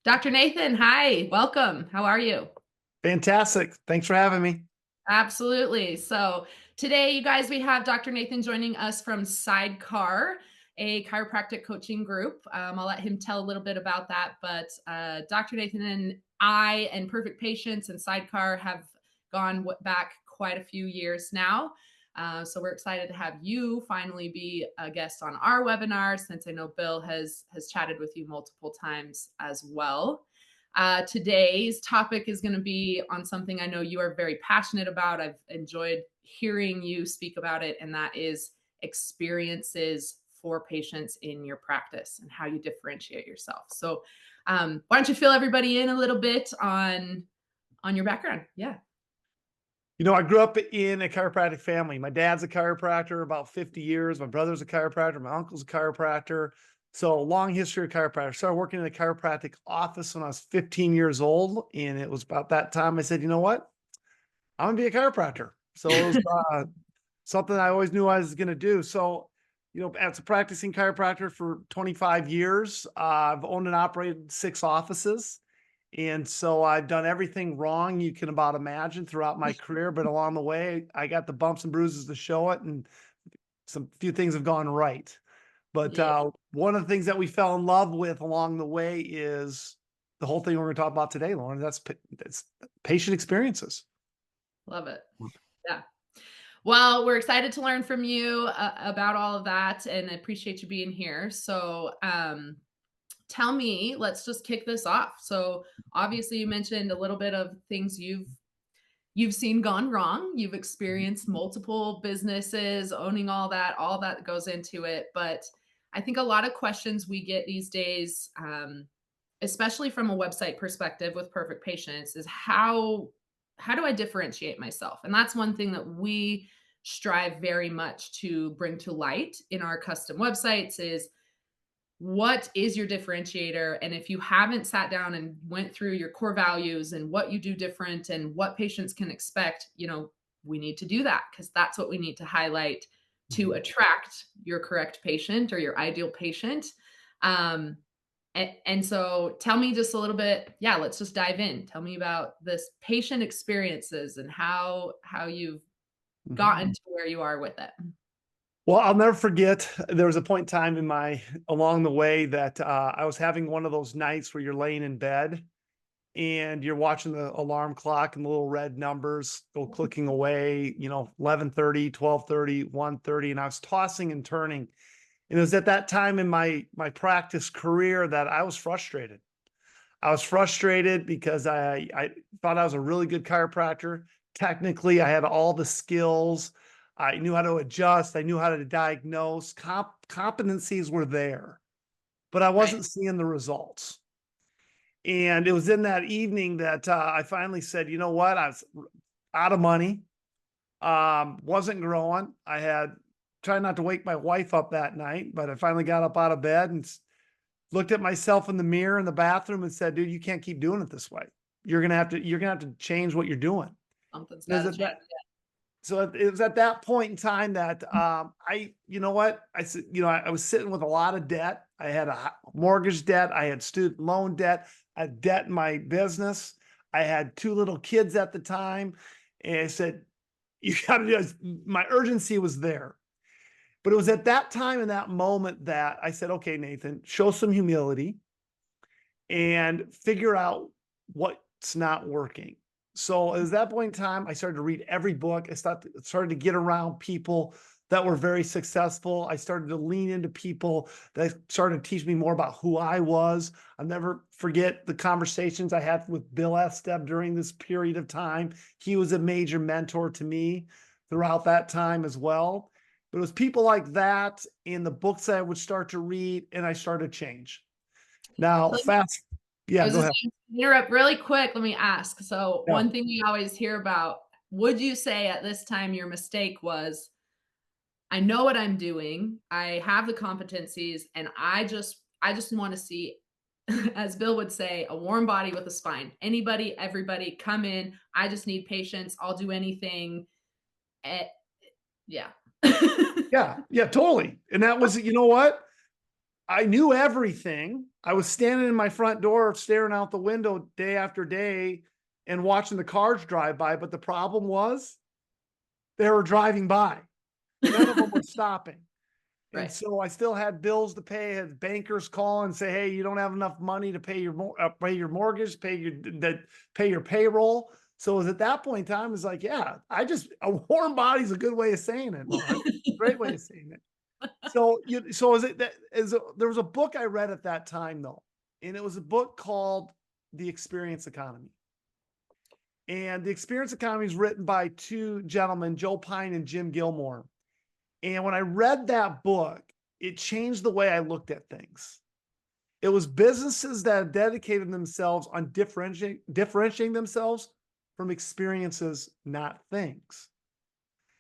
Dr. Nathan, hi, welcome. How are you? Fantastic. Thanks for having me. Absolutely. So today, you guys, we have Dr. Nathan joining us from SIDECAR, a chiropractic coaching group. I'll let him tell a little bit about that. But Dr. Nathan and I and Perfect Patients and SIDECAR have gone back quite a few years now. So we're excited to have you finally be a guest on our webinar, since I know Bill has chatted with you multiple times as well. Today's topic is going to be on something I know you are very passionate about. I've enjoyed hearing you speak about it, and that is experiences for patients in your practice and how you differentiate yourself. So, why don't you fill everybody in a little bit on your background? Yeah. I grew up in a chiropractic family. My dad's a chiropractor, about 50 years. My brother's a chiropractor. My uncle's a chiropractor. So long history of chiropractor. Started working in a chiropractic office when I was 15 years old. And it was about that time I said, you know what? I'm going to be a chiropractor. So it was something I always knew I was going to do. So, as a practicing chiropractor for 25 years, I've owned and operated 6 offices. And so I've done everything wrong you can about imagine throughout my career, but along the way, I got the bumps and bruises to show it, and some few things have gone right. But Yeah. one of the things that we fell in love with along the way is the whole thing we're going to talk about today, Lauren. That's patient experiences. Love it. Yeah. Well, we're excited to learn from you about all of that and appreciate you being here. So, tell me, let's just kick this off. So, obviously you mentioned a little bit of things you've seen gone wrong. You've experienced multiple businesses, owning all that goes into it. But I think a lot of questions we get these days, especially from a website perspective with Perfect Patients, is how do I differentiate myself? And that's one thing that we strive very much to bring to light in our custom websites is what is your differentiator? And if you haven't sat down and went through your core values and what you do different and what patients can expect, we need to do that because that's what we need to highlight to Mhm. attract your correct patient or your ideal patient. Um, and so tell me just a little bit. Yeah, let's just dive in. Tell me about this patient experiences and how you've Mhm. gotten to where you are with it. Well, I'll never forget. There was a point in time along the way that I was having one of those nights where you're laying in bed and you're watching the alarm clock and the little red numbers go clicking away, 11:30, 12:30, 1:30, and I was tossing and turning. And it was at that time in my practice career that I was frustrated. I was frustrated because I thought I was a really good chiropractor. Technically, I had all the skills. I knew how to adjust. I knew how to diagnose. Competencies were there, but I Right. wasn't seeing the results. And it was in that evening that I finally said, you know what? I was out of money, wasn't growing. I had tried not to wake my wife up that night, but I finally got up out of bed and looked at myself in the mirror in the bathroom and said, dude, you can't keep doing it this way. You're gonna have to change what you're doing. Something's It was got to at change. that so it was at that point in time that you know what? I said, I was sitting with a lot of debt. I had a mortgage debt, I had student loan debt, I had debt in my business. I had 2 little kids at the time. And I said, you gotta just my urgency was there. But it was at that time in that moment that I said, okay, Nathan, show some humility and figure out what's not working. So at that point in time, I started to read every book. I started to get around people that were very successful. I started to lean into people that started to teach me more about who I was. I'll never forget the conversations I had with Bill Esteb during this period of time. He was a major mentor to me throughout that time as well. But it was people like that in the books that I would start to read, and I started to change. Now, So I yeah, was go just ahead. going to interrupt really quick. Let me ask. So, Yeah. one thing we always hear about, would you say at this time your mistake was, I know what I'm doing, I have the competencies, and I just want to see, as Bill would say, a warm body with a spine. Anybody, everybody, come in. I just need patience. I'll do anything. Eh, yeah. Yeah, yeah, totally. And that was, you know what? I knew everything. I was standing in my front door, staring out the window day after day and watching the cars drive by. But the problem was they were driving by. None of them were stopping. And Right. so I still had bills to pay, had bankers call and say, "Hey, you don't have enough money to pay your mortgage, pay your payroll." So it was at that point in time, it's like, yeah, a warm body's a good way of saying it, Lauren. Great way of saying it. So is it that there was a book I read at that time though, and it was a book called The Experience Economy. And The Experience Economy is written by two gentlemen, Joe Pine and Jim Gilmore. And when I read that book, it changed the way I looked at things. It was businesses that had dedicated themselves on differentiating themselves from experiences, not things.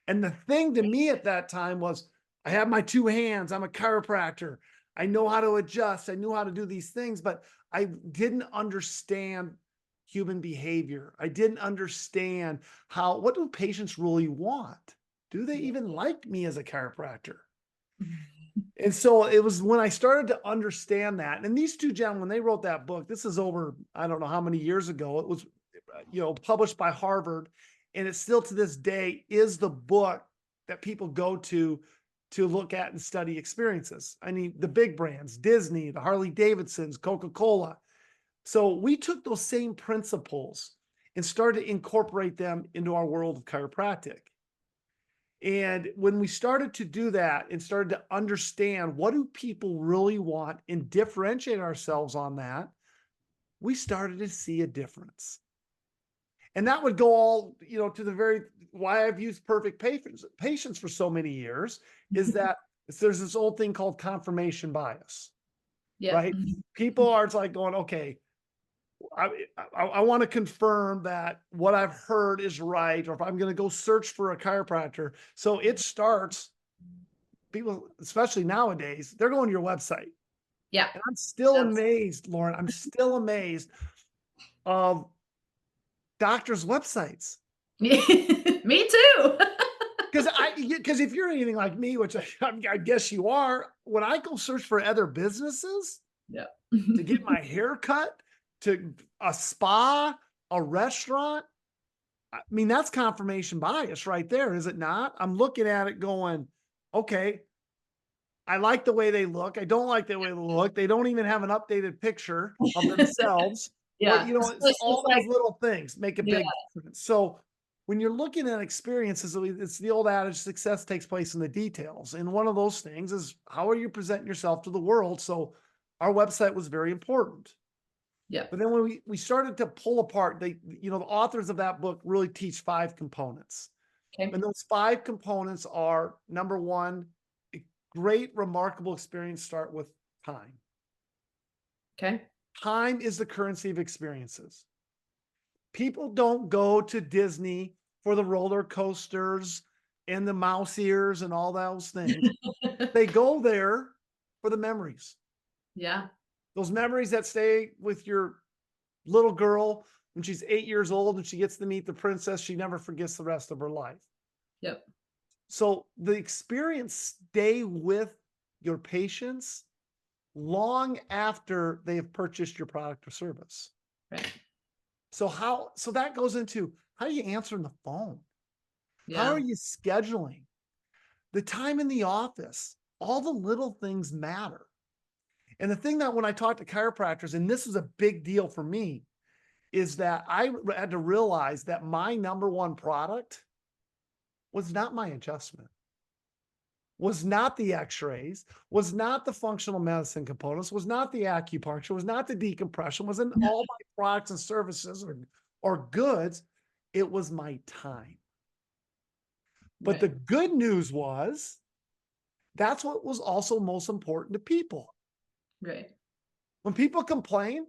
And the thing to me at that time was I have my two hands. I'm a chiropractor. I know how to adjust. I knew how to do these things, but I didn't understand human behavior. I didn't understand what do patients really want? Do they Yeah. even like me as a chiropractor? And so it was when I started to understand that. And these two gentlemen, they wrote that book. This is over, I don't know how many years ago. It was, published by Harvard. And it still to this day is the book that people go to look at and study experiences. I mean, the big brands, Disney, the Harley Davidsons, Coca-Cola. So we took those same principles and started to incorporate them into our world of chiropractic. And when we started to do that and started to understand what do people really want and differentiate ourselves on that, we started to see a difference. And that would go all, to the very why I've used perfect patience for so many years is that there's this old thing called confirmation bias, Yeah. right? People are like going, okay, I want to confirm that what I've heard is right, or if I'm going to go search for a chiropractor. So it starts, people, especially nowadays, they're going to your website. Yeah. And I'm still That's amazed, Lauren. I'm still amazed of doctors' websites. me too. Because if you're anything like me, which I guess you are, when I go search for other businesses Yeah. to get my hair cut, to a spa, a restaurant, I mean, that's confirmation bias right there, is it not? I'm looking at it going, okay, I like the way they look. I don't like the way they look. They don't even have an updated picture of themselves. What, Yeah. This it's place looks all like those little things make a yeah. big difference. So when you're looking at experiences, it's the old adage, success takes place in the details. And one of those things is how are you presenting yourself to the world? So our website was very important. Yeah. But then when we started to pull apart, the authors of that book really teach 5 components. Okay. And those 5 components are number 1, a great, remarkable experience start with time. Okay. Time is the currency of experiences. People don't go to Disney for the roller coasters and the mouse ears and all those things. They go there for the memories. Yeah. Those memories that stay with your little girl when she's 8 years old and she gets to meet the princess, she never forgets the rest of her life. Yep. So the experience stay with your patients long after they have purchased your product or service. Right. So that goes into how are you answering the phone? How are Yeah. you scheduling? The time in the office, all the little things matter. And the thing that when I talk to chiropractors, and this is a big deal for me, is that I had to realize that my number one product was not my adjustment, was not the x-rays, was not the functional medicine components, was not the acupuncture, was not the decompression, wasn't all my products and services or goods. It was my time. But the Right. good news was that's what was also most important to people. Right. When people complain,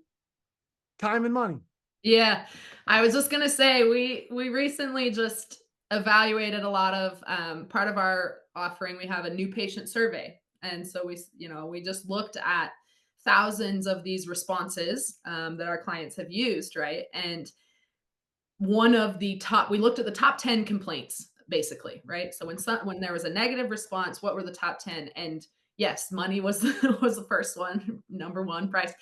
time and money. Yeah. I was just gonna say, we recently just evaluated a lot of, part of our offering, we have a new patient survey, and so we just looked at thousands of these responses, that our clients have used, right? And we looked at the top 10 complaints, basically, right? So when there was a negative response, what were the top 10? And yes, money was was the first one, number one price.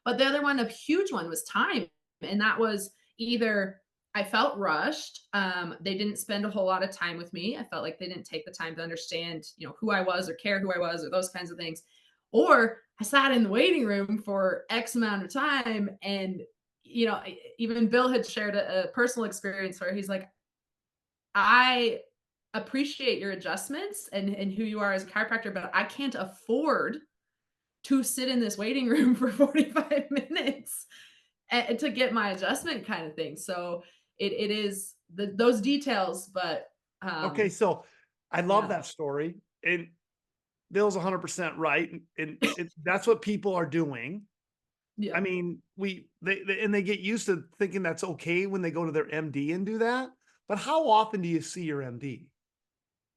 But the other one, a huge one, was time. And that was either I felt rushed. They didn't spend a whole lot of time with me. I felt like they didn't take the time to understand, who I was or care who I was or those kinds of things. Or I sat in the waiting room for X amount of time. And, even Bill had shared a personal experience where he's like, I appreciate your adjustments and who you are as a chiropractor, but I can't afford to sit in this waiting room for 45 minutes to get my adjustment kind of thing. So it is those details, but Okay, so I love yeah, that story. And Bill's 100% right. And that's what people are doing. I yeah, mean, they get used to thinking that's okay when they go to their MD and do that. But how often do you see your MD?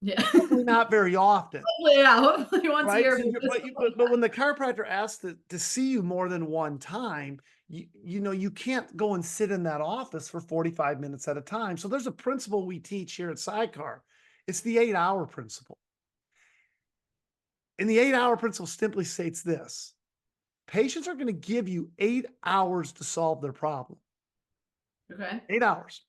yeah. Hopefully not very often, Hopefully, yeah, hopefully once a right? year. So but when the chiropractor asks to see you more than one time, you can't go and sit in that office for 45 minutes at a time. So there's a principle we teach here at SIDECAR. It's the 8-hour principle. And the 8-hour principle simply states this: patients are going to give you 8 hours to solve their problem. Okay. 8 hours.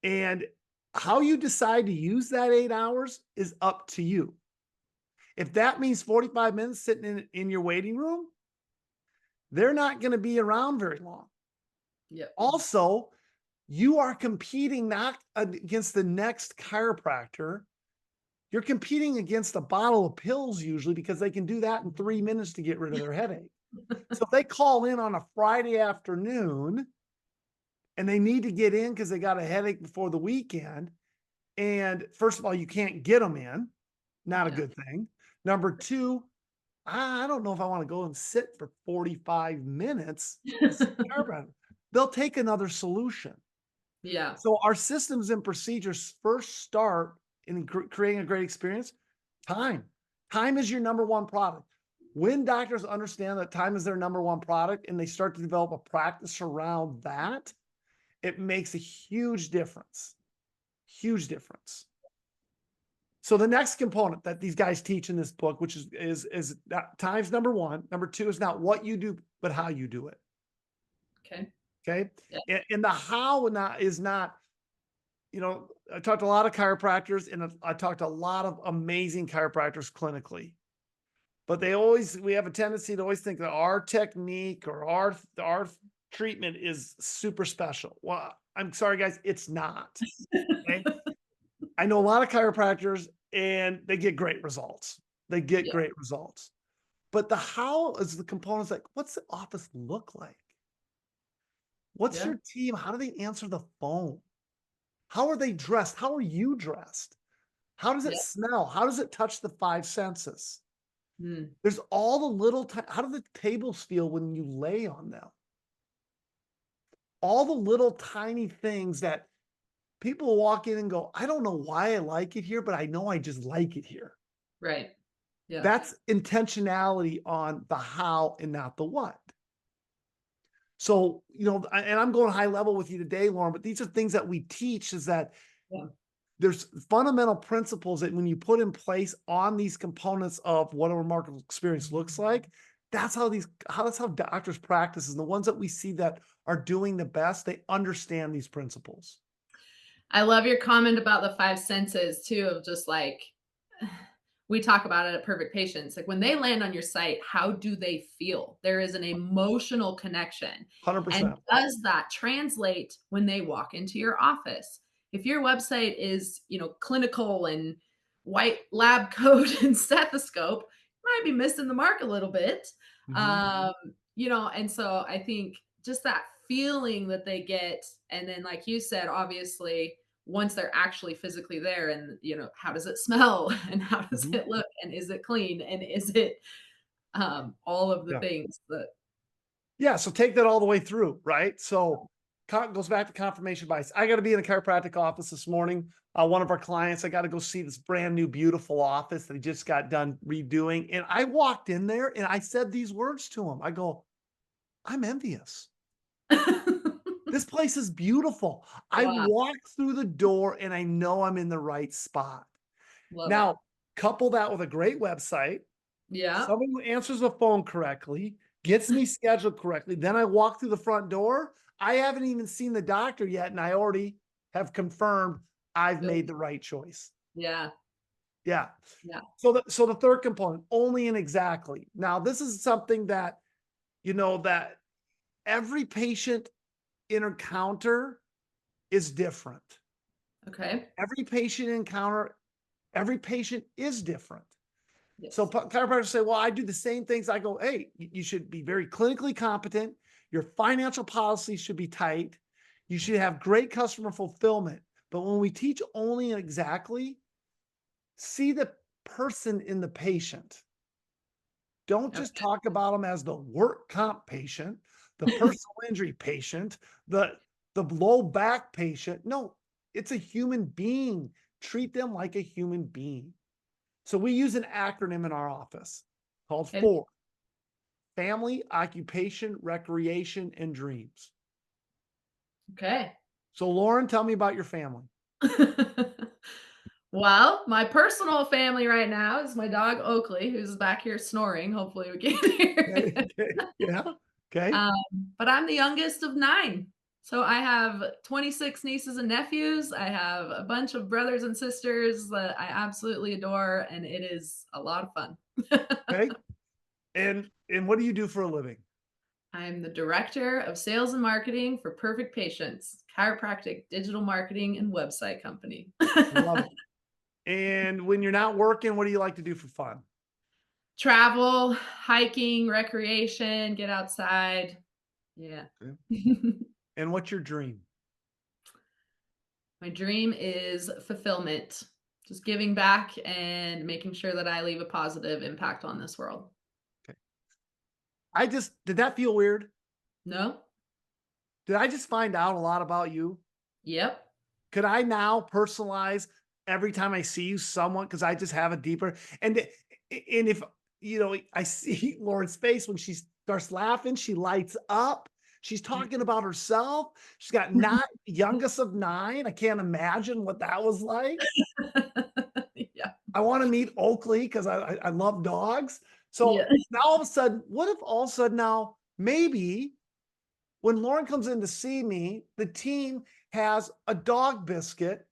And how you decide to use that 8 hours is up to you. If that means 45 minutes sitting in your waiting room, they're not going to be around very long. Yep. Also, you are competing not against the next chiropractor. You're competing against a bottle of pills usually, because they can do that in 3 minutes to get rid of their headache. So if they call in on a Friday afternoon and they need to get in because they got a headache before the weekend, and first of all, you can't get them in, not a Yeah. good thing. Number two, I don't know if I want to go and sit for 45 minutes to see a chiropractor. They'll take another solution. Yeah. So our systems and procedures first start in creating a great experience. Time. Time is your number one product. When doctors understand that time is their number one product and they start to develop a practice around that, it makes a huge difference. Huge difference. So the next component that these guys teach in this book, which is that time's number one. Number two is not what you do, but how you do it. Okay. Okay. Yeah. And the how not is not, I talked to a lot of chiropractors and I talked to a lot of amazing chiropractors clinically, but we have a tendency to always think that our technique or our treatment is super special. Well, I'm sorry, guys, it's not. Okay. I know a lot of chiropractors and they get great results. They get Yeah. great results. But the how is the components, like, what's the office look like? What's Yeah. your team? How do they answer the phone? How are they dressed? How are you dressed? How does it Yeah. smell? How does it touch the five senses? Mm. There's all the little, how do the tables feel when you lay on them? All the little tiny things that people walk in and go, I don't know why I like it here, but I know I just like it here. Right. Yeah. That's intentionality on the how and not the what. So, and I'm going high level with you today, Lauren, but these are things that we teach, is that Yeah. there's fundamental principles that when you put in place on these components of what a remarkable experience looks like, that's how doctors practice. And the ones that we see that are doing the best, they understand these principles. I love your comment about the five senses too, of just like we talk about it at Perfect Patients. Like when they land on your site, how do they feel? There is an emotional connection. And 100%. does that translate when they walk into your office? If your website is, clinical and white lab coat and stethoscope, might be missing the mark a little bit. Mhm. Um, and so I think just that feeling that they get, and then like you said, obviously once they're actually physically there, and how does it smell and how does Mhm. it look and is it clean and is it all of the Yeah. things that Yeah. So take that all the way through, right? So goes back to confirmation bias. I got to be in a chiropractic office this morning. One of our clients, I got to go see this brand new, beautiful office that he just got done redoing. And I walked in there and I said these words to him. I go, I'm envious. This place is beautiful. I wow, walked through the door and I know I'm in the right spot. love it. Now, couple that with a great website. Yeah. Someone who answers the phone correctly, gets me scheduled correctly, then I walk through the front door. I haven't even seen the doctor yet, and I already have confirmed I've Good. made the right choice. Yeah. Yeah. Yeah. So the third component, only and exactly. Now, this is something that, that every patient encounter is different. Okay. Every patient encounter, every patient is different. So Yes. chiropractors say, well, I do the same things. I go, hey, you should be very clinically competent. Your financial policy should be tight. You should have great customer fulfillment. But when we teach only and exactly, see the person in the patient. Don't just talk about them as the work comp patient, the Okay. personal injury patient, the low back patient. No, it's a human being. Treat them like a human being. So we use an acronym in our office called Okay. FOR: family, occupation, recreation, and dreams. Okay. So Lauren, tell me about your family. Well, my personal family right now is my dog Oakley, who's back here snoring. Hopefully, we can hear Okay. it. Okay. Yeah. Okay. Um, but I'm the youngest of 9. So I have 26 nieces and nephews. I have a bunch of brothers and sisters that I absolutely adore, and it is a lot of fun. Okay. And what do you do for a living? I'm the director of sales and marketing for Perfect Patients, chiropractic digital marketing and website company. Love it. And when you're not working, what do you like to do for fun? Travel, hiking, recreation, get outside. Yeah. Okay. And what's your dream? My dream is fulfillment, just giving back and making sure that I leave a positive impact on this world. Okay. Did that feel weird? No? Did I just find out a lot about you? Yep. Could I now personalize every time I see you someone because I just have a deeper and if I see Lauren's face when she starts laughing, she lights up. She's talking about herself. She's got not youngest of 9. I can't imagine what that was like. Yeah. I want to meet Oakley because I love dogs. Yeah. So now all of a sudden, what if all of a sudden now maybe when Lauren comes in to see me, the team has a dog biscuit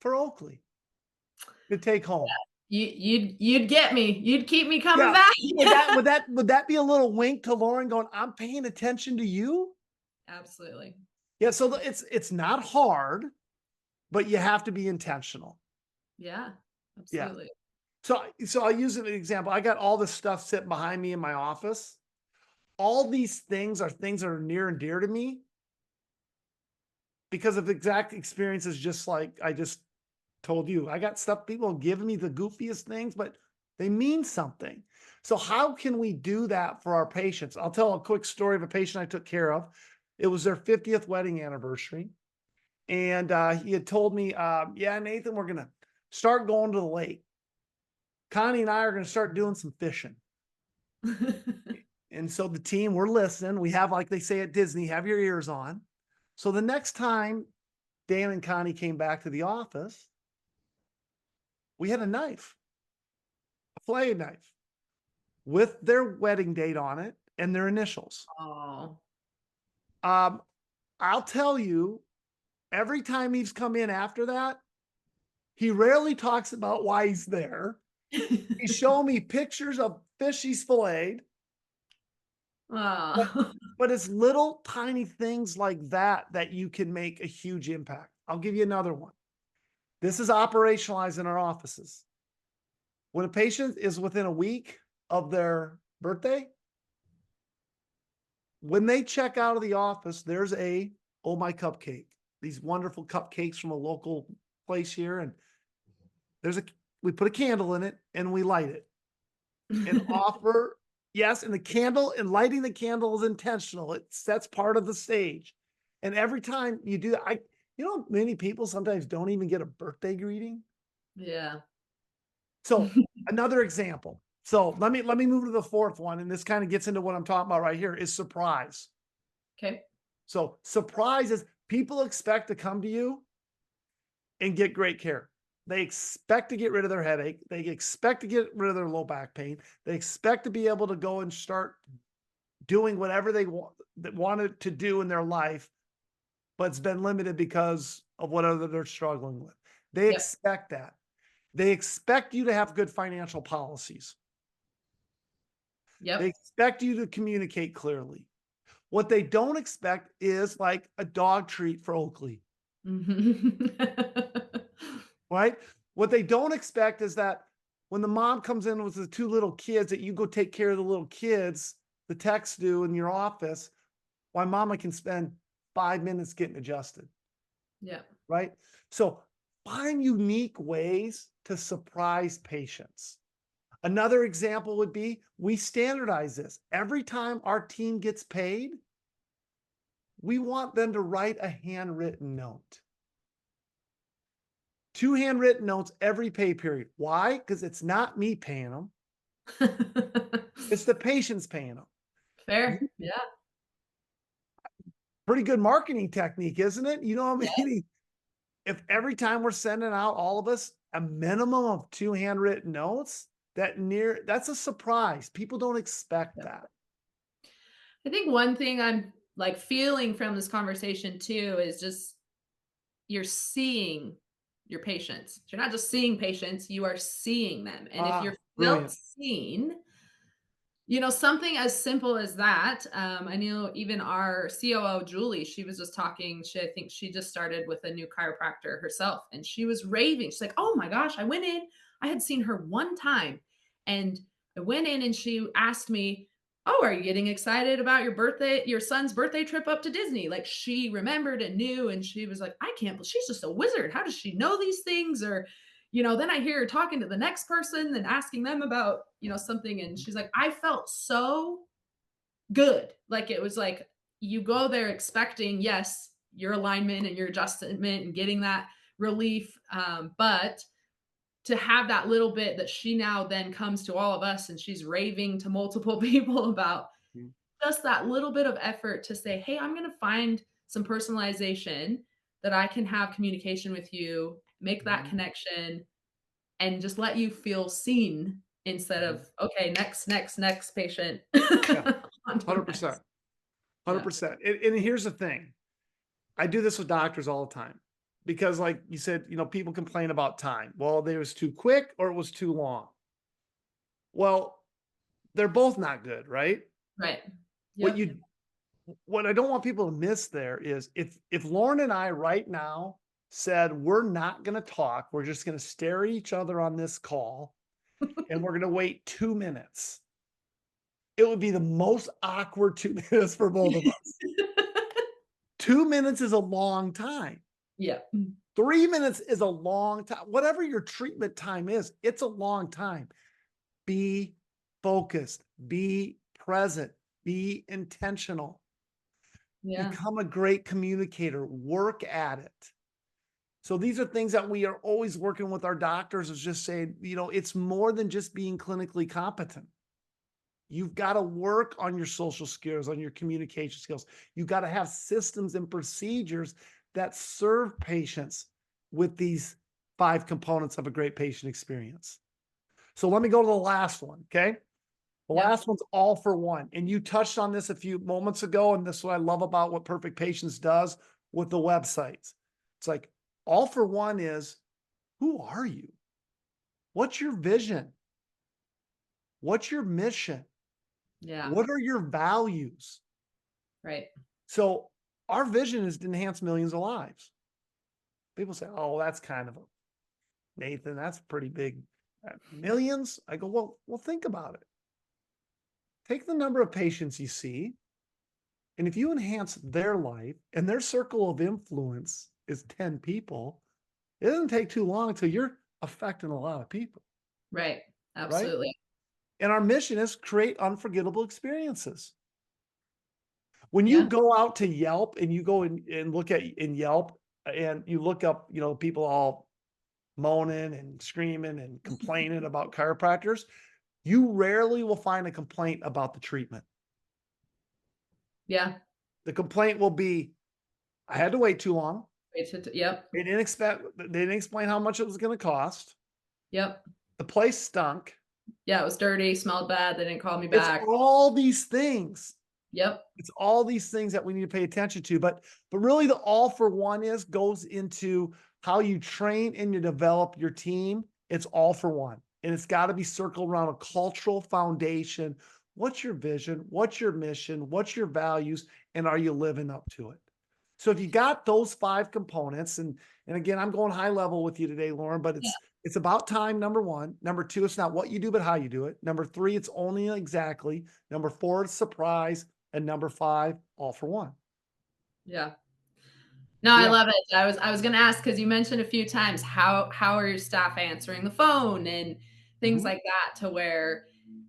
for Oakley to take home. You'd get me. You'd keep me coming Yeah. back. Would that be a little wink to Lauren going, I'm paying attention to you? Absolutely. Yeah. So it's not hard, but you have to be intentional. Yeah. Yeah. Absolutely. So I'll use an example. I got all this stuff sitting behind me in my office. All these things are things that are near and dear to me because of exact experiences, just like I just told you. I got stuff people give me the goofiest things, but they mean something. So how can we do that for our patients? I'll tell a quick story of a patient I took care of. It was their 50th wedding anniversary. And he had told me, yeah, Nathan, we're going to start going to the lake. Connie and I are going to start doing some fishing. And so the team, we're listening. We have, like they say at Disney, have your ears on. So the next time Dan and Connie came back to the office, we had a knife, a fillet knife with their wedding date on it and their initials. Oh. Um, I'll tell you, every time he's come in after that, he rarely talks about why he's there. He's showing me pictures of fish he's filleted, but Oh. but it's little tiny things like that that you can make a huge impact. I'll give you another one. This is operationalized in our offices. When a patient is within a week of their birthday, when they check out of the office, there's a Oh My Cupcake, these wonderful cupcakes from a local place here. And we put a candle in it and we light it and offer, yes. And the candle and lighting the candle is intentional. That's part of the stage. And every time you do that, many people sometimes don't even get a birthday greeting. Yeah. So another example. So let me move to the fourth one. And this kind of gets into what I'm talking about right here is surprise. Okay. So surprise is people expect to come to you and get great care. They expect to get rid of their headache. They expect to get rid of their low back pain. They expect to be able to go and start doing whatever they wanted to do in their life, but it's been limited because of whatever they're struggling with. They Yep. expect that. They expect you to have good financial policies. They Yep. expect you to communicate clearly. What they don't expect is like a dog treat for Oakley, Mhm. right? What they don't expect is that when the mom comes in with the two little kids, that you go take care of the little kids, the techs do in your office, why mama can spend 5 minutes getting adjusted, Yep. right? So find unique ways to surprise patients. Another example would be we standardize this. Every time our team gets paid, we want them to write a handwritten note. 2 handwritten notes every pay period. Why? Because it's not me paying them. It's the patients paying them. Fair. Yeah. Pretty good marketing technique, isn't it? You know what I Yeah. mean? If every time we're sending out, all of us, a minimum of 2 handwritten notes, that's a surprise. People don't expect Yep. that. I think one thing I'm like feeling from this conversation too is just you're seeing your patients. You're not just seeing patients, you are seeing them. And if you're felt Brilliant. seen, something as simple as that. I knew even our COO, Julie, she was just talking. I think she just started with a new chiropractor herself, and she was raving. She's like, "Oh my gosh, I went in. I had seen her one time, and I went in, and she asked me, "Oh, are you getting excited about your son's birthday trip up to Disney?" Like she remembered and knew, and she was like, "I can't believe she's just a wizard. How does she know these things?" Or then I hear her talking to the next person and asking them about, something. And she's like, I felt so good. Like it was like you go there expecting, yes, your alignment and your adjustment and getting that relief. But to have that little bit that she now then comes to all of us and she's raving to multiple people about Mm, just that little bit of effort to say, hey, I'm going to find some personalization that I can have communication with you, make that mhm, connection, and just let you feel seen instead mhm. of, okay, next patient. Yeah, On to the 100%. next. Yeah. 100%. And here's the thing. I do this with doctors all the time because, like you said, people complain about time. Well, it was too quick or it was too long. Well, they're both not good, right? Right. What Yep. you what I don't want people to miss there is if Lauren and I right now said we're not going to talk, we're just going to stare at each other on this call and we're going to wait 2 minutes. It would be the most awkward 2 minutes for both of us. 2 minutes is a long time. Yeah. 3 minutes is a long time. Whatever your treatment time is, it's a long time. Be focused, be present, be intentional, Yeah. become a great communicator, work at it. So these are things that we are always working with our doctors is just saying, it's more than just being clinically competent. You've got to work on your social skills, on your communication skills. You've got to have systems and procedures that serve patients with these 5 components of a great patient experience. So let me go to the last one. Okay. The Yep. last one's all for one. And you touched on this a few moments ago. And this is what I love about what Perfect Patients does with the websites. It's like all for one is, who are you? What's your vision? What's your mission? Yeah. What are your values? Right. So our vision is to enhance millions of lives. People say, "Oh, that's kind of a Nathan. That's pretty big. Millions." I go, "Well, think about it. Take the number of patients you see, and if you enhance their life and their circle of influence is 10 people, it doesn't take too long until you're affecting a lot of people, Right. right?" Absolutely. And our mission is create unforgettable experiences. When you Yeah. go out to Yelp and you go and look at in Yelp and you look up, people all moaning and screaming and complaining about chiropractors, you rarely will find a complaint about the treatment. Yeah. The complaint will be, I had to wait too long. Yep. They didn't explain how much it was gonna cost. Yep. The place stunk. Yeah, it was dirty, smelled bad, they didn't call me It's back. all these things. Yep. It's all these things that we need to pay attention to, but really the all for one is goes into how you train and you develop your team. It's all for one. And it's got to be circled around a cultural foundation. What's your vision? What's your mission? What's your values? And are you living up to it? So if you got those five components, and again, I'm going high level with you today, Lauren, but Yeah. it's about time, number one. Number two, it's not what you do, but how you do it. Number three, it's only exactly. Number four, it's surprise. And number five, all for one. Yeah. No, So I yeah. love it. I was gonna ask because you mentioned a few times how are your staff answering the phone and things Mhm, like that to where,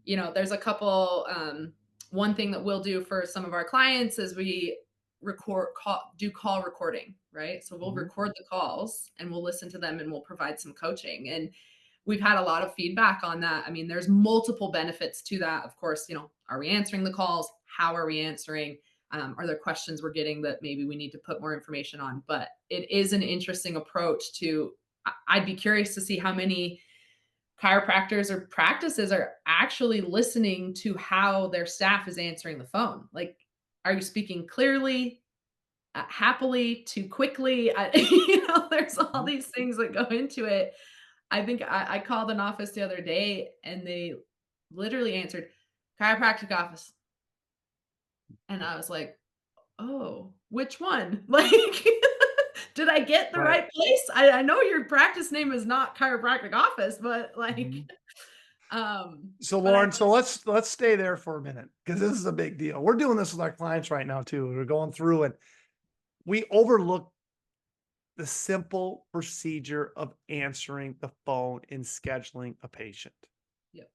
there's a couple, one thing that we'll do for some of our clients is we do call recording, right? So we'll mhm, record the calls and we'll listen to them and we'll provide some coaching. And we've had a lot of feedback on that. I mean, there's multiple benefits to that. Of course, are we answering the calls? How are we answering? Are there questions we're getting that maybe we need to put more information on? But it is an interesting approach to. I'd be curious to see how many chiropractors or practices are actually listening to how their staff is answering the phone. Like, are you speaking clearly, happily, too quickly? There's all mhm. these things that go into it. I think I called an office the other day and they literally answered chiropractic office. And I was like, oh, which one? Like, did I get the Right. right place? I know your practice name is not chiropractic office, but like, Mhm. So but I Lauren, so let's stay there for a minute because this is a big deal. We're doing this with our clients right now too. We're going through it. We overlook the simple procedure of answering the phone and scheduling a patient. yep,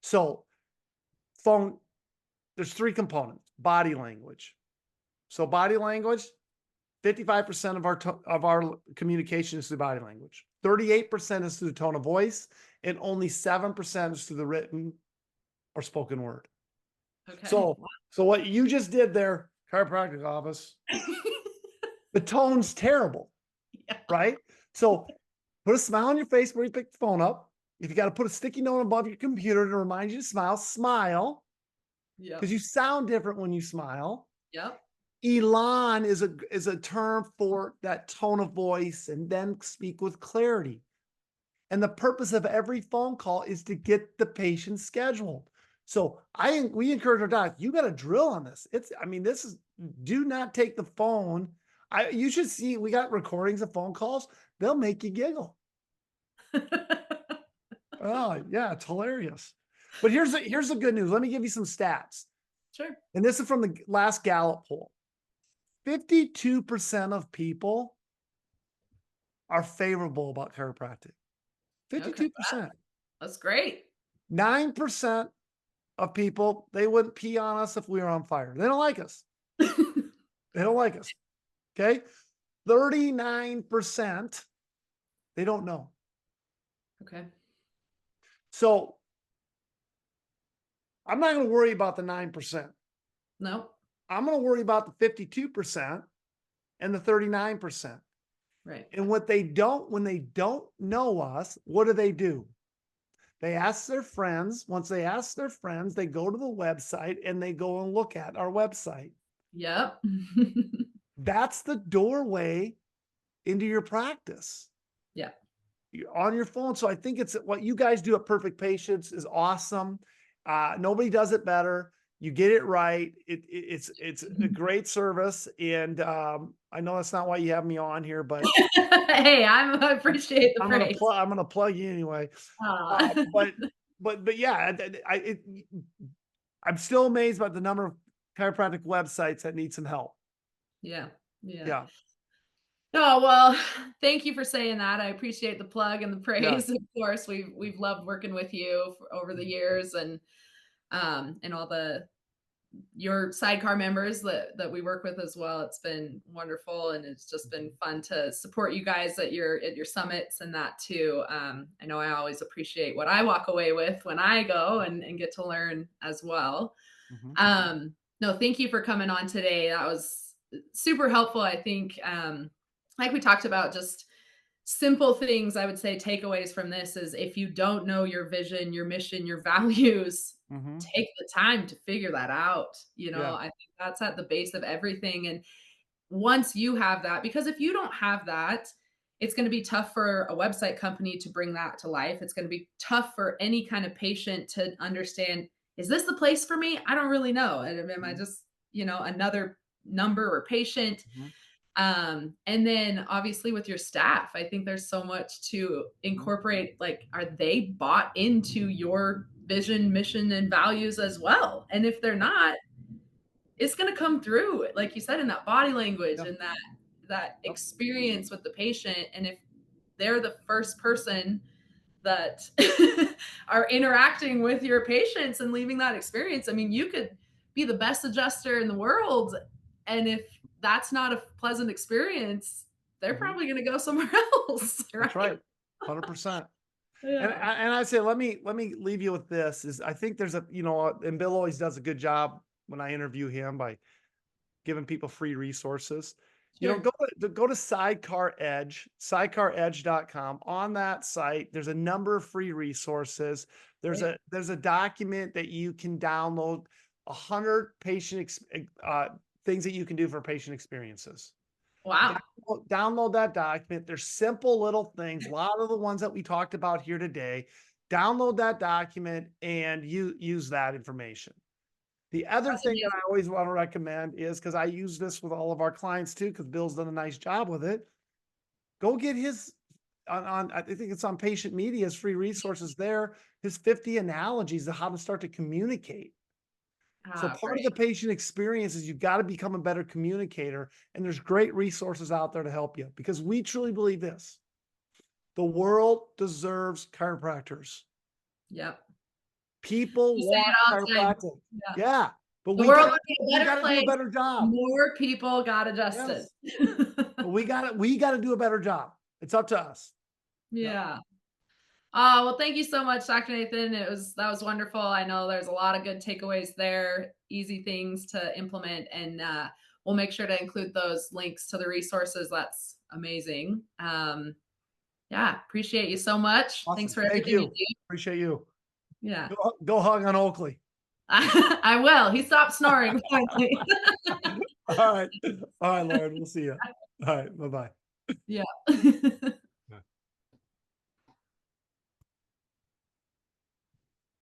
So phone, there's three components: body language. So body language, 55% of our communication is through body language. 38% is through the tone of voice, and only 7% is through the written or spoken word. okay. So what you just did there, chiropractic office, the tone's terrible, Yeah, right? So put a smile on your face where you pick the phone up. If you got to put a sticky note above your computer to remind you to smile, smile because yep, you sound different when you smile. yep. Elan is a term for that tone of voice, and then speak with clarity. And the purpose of every phone call is to get the patient scheduled. So we encourage our docs, you got to drill on this. I mean, this is do not take the phone. You should see, we got recordings of phone calls. They'll make you giggle. Oh, yeah, it's hilarious. But here's the good news. Let me give you some stats. Sure. And this is from the last Gallup poll. 52% of people are favorable about chiropractic. Okay. 52%. That's great. 9% of people, they wouldn't pee on us if we were on fire. They don't like us. They don't like us. Okay. 39%, they don't know. Okay. So I'm not going to worry about the 9%. No. I'm going to worry about the 52% and the 39%. Right. And when they don't know us, what do? They ask their friends. Once they ask their friends, they go to the website and they go and look at our website. Yep. That's the doorway into your practice. Yeah. You're on your phone. So I think it's what you guys do at Perfect Patients is awesome. Nobody does it better. You get it right. It's a great service, and I know that's not why you have me on here, but Hey, I appreciate the praise. I'm gonna plug you anyway. Aw. But yeah, I'm still amazed by the number of chiropractic websites that need some help. Yeah. Yeah. Yeah, Oh, well, thank you for saying that. I appreciate the plug and the yeah. praise. Of course, we've loved working with you over the years and all the your sidecar members that we work with as well. It's been wonderful and it's just been fun to support you guys at your summits and that too. I know I always appreciate what I walk away with when I go and get to learn as well. Mhm. No, thank you for coming on today. That was super helpful, I think. like we talked about, just simple things I would say takeaways from this is if you don't know your vision, your mission, your values, Mhm. take the time to figure that out. Yeah. I think that's at the base of everything. And once you have that, because if you don't have that, it's going to be tough for a website company to bring that to life. It's going to be tough for any kind of patient to understand, is this the place for me? I don't really know. And am I Mhm. just, another number or patient? Mhm. And then obviously with your staff, I think there's so much to Mhm. incorporate. Like, are they bought into your vision, mission, and values as well? And if they're not, it's going to come through, like you said, in that body language Yeah. and that Yep. experience with the patient. And if they're the first person that are interacting with your patients and leaving that experience, I mean, you could be the best adjuster in the world, and if that's not a pleasant experience, they're Mhm. probably going to go somewhere else, That's right? right. 100%. Yeah. And I say, let me leave you with this is I think there's and Bill always does a good job when I interview him by giving people free resources. Sure. Go to Sidecar Edge, sidecaredge.com. On that site, there's a number of free resources. Right. There's a document that you can download, 100 things that you can do for patient experiences. Wow. Download that document. There's simple little things, a lot of the ones that we talked about here today. Download that document and you use that information. The other That's thing that I amazing. always want to recommend is because I use this with all of our clients too, because Bill's done a nice job with it. Go get his I think it's on Patient Media's free resources there. His 50 analogies of how to start to communicate. So Ah, part of the great. patient experience is you've got to become a better communicator, and there's great resources out there to help you because we truly believe this. The world deserves chiropractors. Yep. People You say want it all the time. chiropractic. Yeah. Yeah, but The we world got would be a we better got to do a place better if job. more people got adjusted. Yes. But we got to do a better job. It's up to us. Yeah. Yeah. Oh, well, thank you so much, Dr. Nathan. That was wonderful. I know there's a lot of good takeaways there, easy things to implement, and we'll make sure to include those links to the resources. That's amazing. Yeah, appreciate you so much. Thanks Awesome. for Thank everything you you. do. Appreciate you. Yeah, Go hug on Oakley. I will. He stopped snoring finally. All right. All right, Lauren. We'll see you. All right. Bye bye. Yeah.